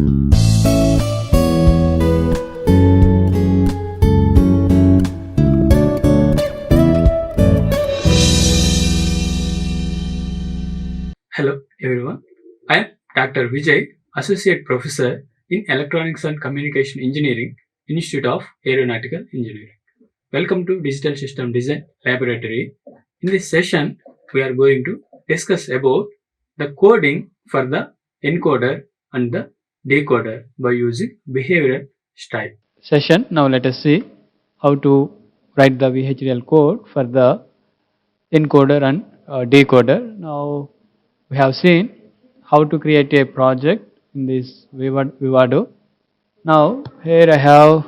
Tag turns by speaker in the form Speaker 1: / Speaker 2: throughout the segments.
Speaker 1: Hello everyone, I am Dr. Vijay, Associate Professor in Electronics and Communication Engineering, Institute of Aeronautical Engineering. Welcome to Digital System Design Laboratory. In this session, we are going to discuss about the coding for the encoder and the decoder by using behavioral style.
Speaker 2: Session. Now let us see how to write the VHDL code for the encoder and decoder. Now we have seen how to create a project in this Vivado. Now here I have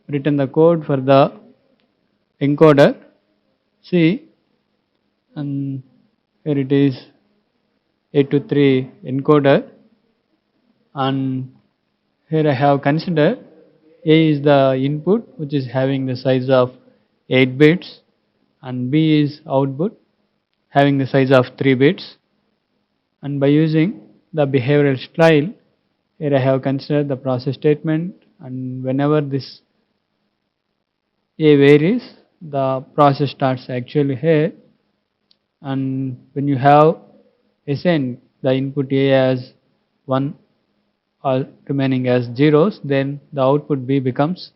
Speaker 2: written the code for the encoder. See, and here it is 823 encoder, and here I have considered A is the input, which is having the size of 8 bits, and B is output having the size of 3 bits. And by using the behavioral style, here I have considered the process statement, and whenever this A varies, the process starts actually here. And when you have assigned the input A as 1 or remaining as zeros, then the output B becomes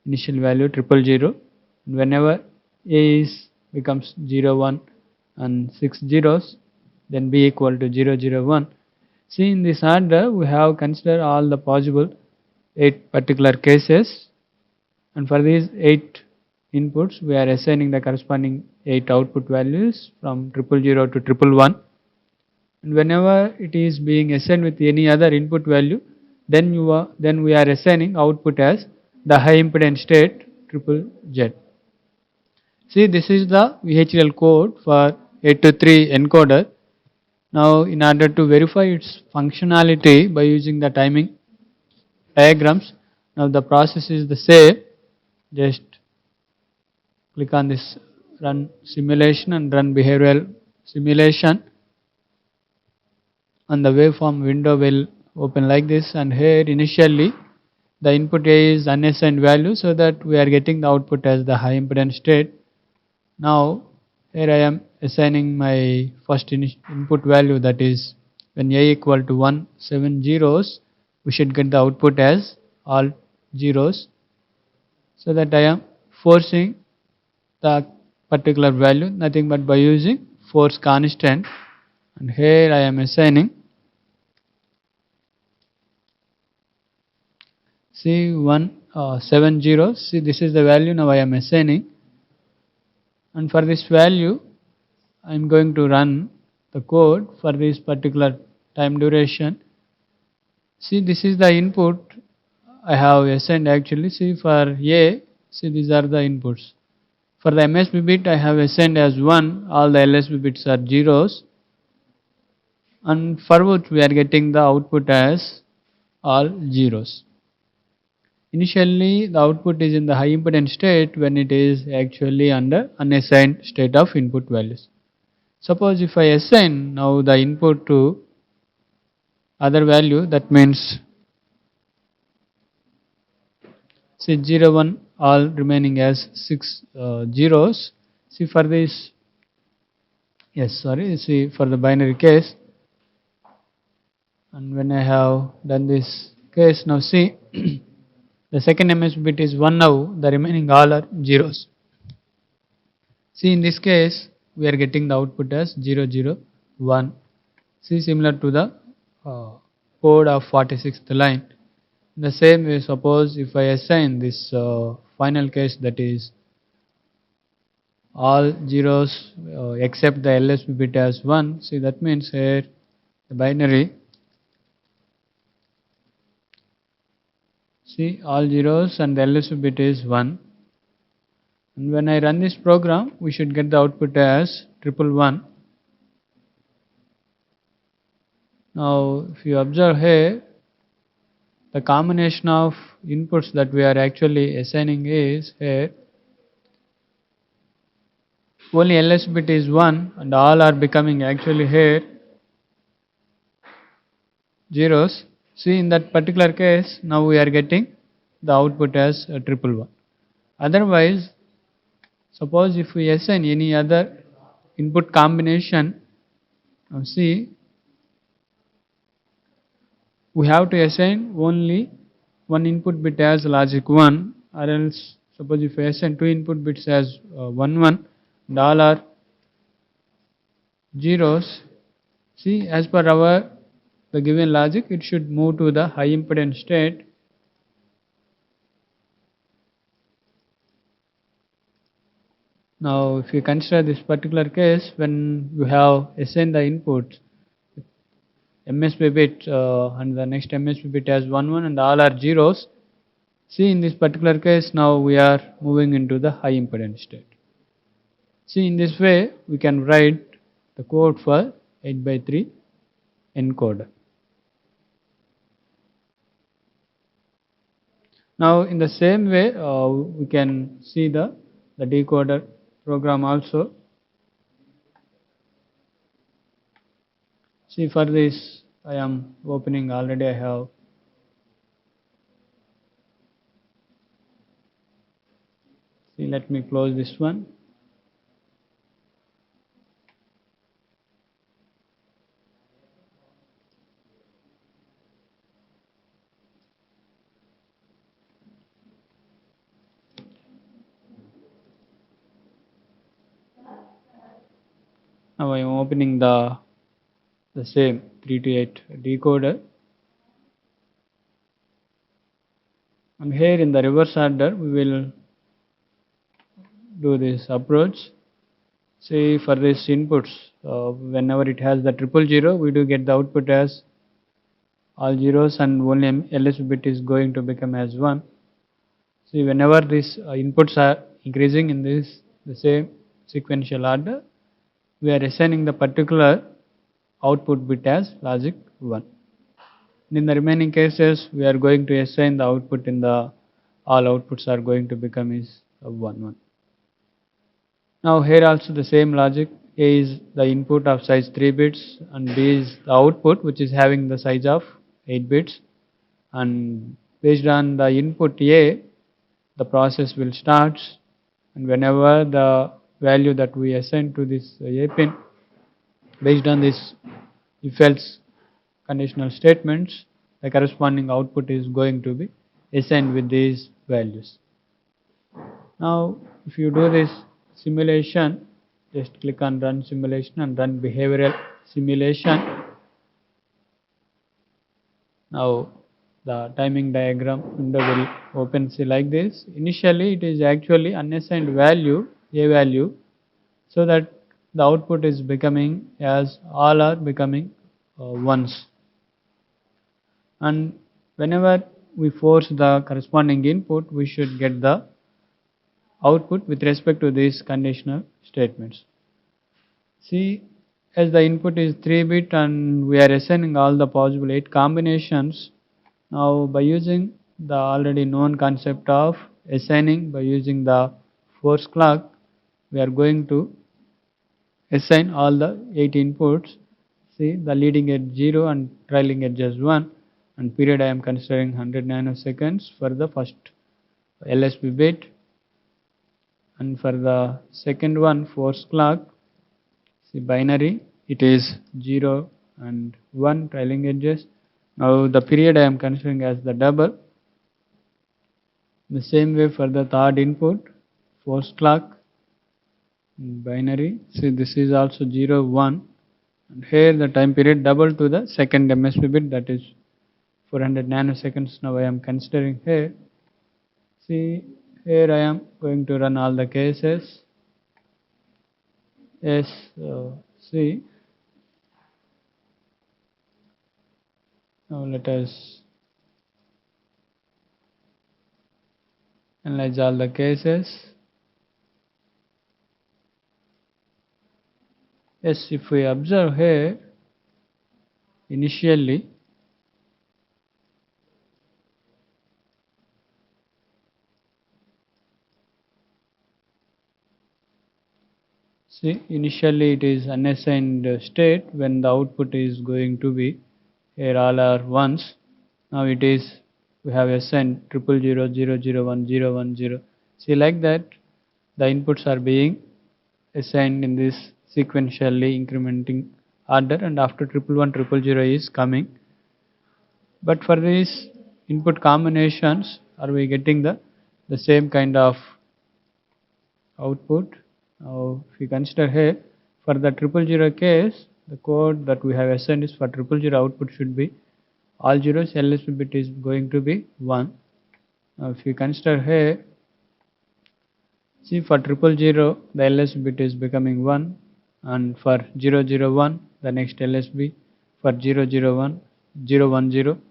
Speaker 2: initial value 000. And whenever A is becomes 0 1 and 6 zeros, then B equal to 0 0 1. See, in this order we have considered all the possible 8 particular cases, and for these 8 inputs we are assigning the corresponding 8 output values from 000 to 111. And whenever it is being assigned with any other input value, then we are assigning output as the high impedance state ZZZ. See, this is the VHDL code for 823 encoder. Now in order to verify its functionality by using the timing diagrams, now the process is the same. Just click on this run simulation and run behavioral simulation, and the waveform window will open like this. And here initially the input A is unassigned value, so that we are getting the output as the high impedance state. Now here I am assigning my first input value, that is when A equal to 1 7 zeros, we should get the output as all zeros, so that I am forcing the particular value nothing but by using force constant. And here I am assigning, see, 7 zeros. See, this is the value now I am assigning, and for this value I am going to run the code for this particular time duration. See, this is the input I have assigned actually. See, for A, see, these are the inputs. For the MSB bit I have assigned as 1, all the LSB bits are zeros, and for which we are getting the output as all zeros. Initially the output is in the high impedance state when it is actually under unassigned state of input values. Suppose if I assign now the input to other value, that means say 0 1 all remaining as 6 zeros. See, for this, see, for the binary case, and when I have done this case, now see the second MSB bit is 1 now, the remaining all are zeros. See, in this case we are getting the output as 0 0 1. See, similar to the code of 46th line. In the same way, suppose if I assign this final case, that is all zeros except the LSB bit as 1, see, that means here the binary, see, all zeros and the LSB bit is 1, and when I run this program we should get the output as 111. Now if you observe here, the combination of inputs that we are actually assigning is here only LS bit is 1 and all are becoming actually here zeros. See, in that particular case, now we are getting the output as a triple one. Otherwise, suppose if we assign any other input combination, now see, we have to assign only one input bit as logic 1, or else suppose if we assign two input bits as 1 1 and all are zeros. See, as per our the given logic, it should move to the high impedance state. Now, if you consider this particular case, when you have assigned the input MSB bit and the next MSB bit as 1 1 and all are zeros. See, in this particular case, now we are moving into the high impedance state. See, in this way, we can write the code for 8x3 encoder. Now, in the same way, we can see the decoder program also. See, for this, I am opening already. I have see. Let me close this one. Now I am opening the same 3 to 8 decoder, and here in the reverse order we will do this approach. See, for this inputs, whenever it has the triple zero, we do get the output as all zeros, and only LSB bit is going to become as 1. See, whenever these inputs are increasing in this the same sequential order, we are assigning the particular output bit as logic 1. In the remaining cases, we are going to assign the output in the all outputs are going to become is 1 1. Now here also the same logic. A is the input of size 3 bits and B is the output which is having the size of 8 bits, and based on the input A, the process will start, and whenever the value that we assign to this A pin, based on this if else conditional statements, the corresponding output is going to be assigned with these values. Now, if you do this simulation, just click on run simulation and run behavioral simulation. Now, the timing diagram window will open, see like this. Initially, it is actually unassigned value, a value, so that the output is becoming as all are becoming ones. And whenever we force the corresponding input, we should get the output with respect to these conditional statements. See, as the input is 3 bit and we are assigning all the possible 8 combinations, now by using the already known concept of assigning by using the force clock, we are going to assign all the 8 inputs. See, the leading edge 0 and trailing edge as 1, and period I am considering 100 nanoseconds for the first LSB bit, and for the second one force clock, see binary, it is 0 and 1 trailing edges. Now the period I am considering as the double. The same way for the third input force clock, binary, see this is also 0 1, and here the time period double to the second MSB bit, that is 400 nanoseconds. Now I am considering here. See, here I am going to run all the cases. Yes, see. Now let us analyze all the cases. Yes, if we observe here, initially see, initially it is unassigned state when the output is going to be here all are ones. Now it is, we have assigned 000001010. See, like that the inputs are being assigned in this sequentially incrementing order, and after 111 000 is coming. But for these input combinations, are we getting the same kind of output? Now if we consider here, for the 000 case, the code that we have assigned is for 000 output should be all zeros, LSB bit is going to be 1. Now if we consider here, see, for 000 the LSB bit is becoming 1, and for 001 the next LSB, for 001 010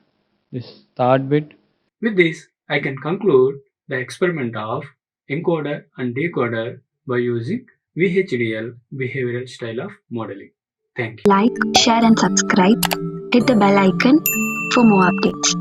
Speaker 2: this third bit.
Speaker 1: With this, I can conclude the experiment of encoder and decoder by using VHDL behavioral style of modeling. Thank you.
Speaker 3: Like, share and subscribe. Hit the bell icon for more updates.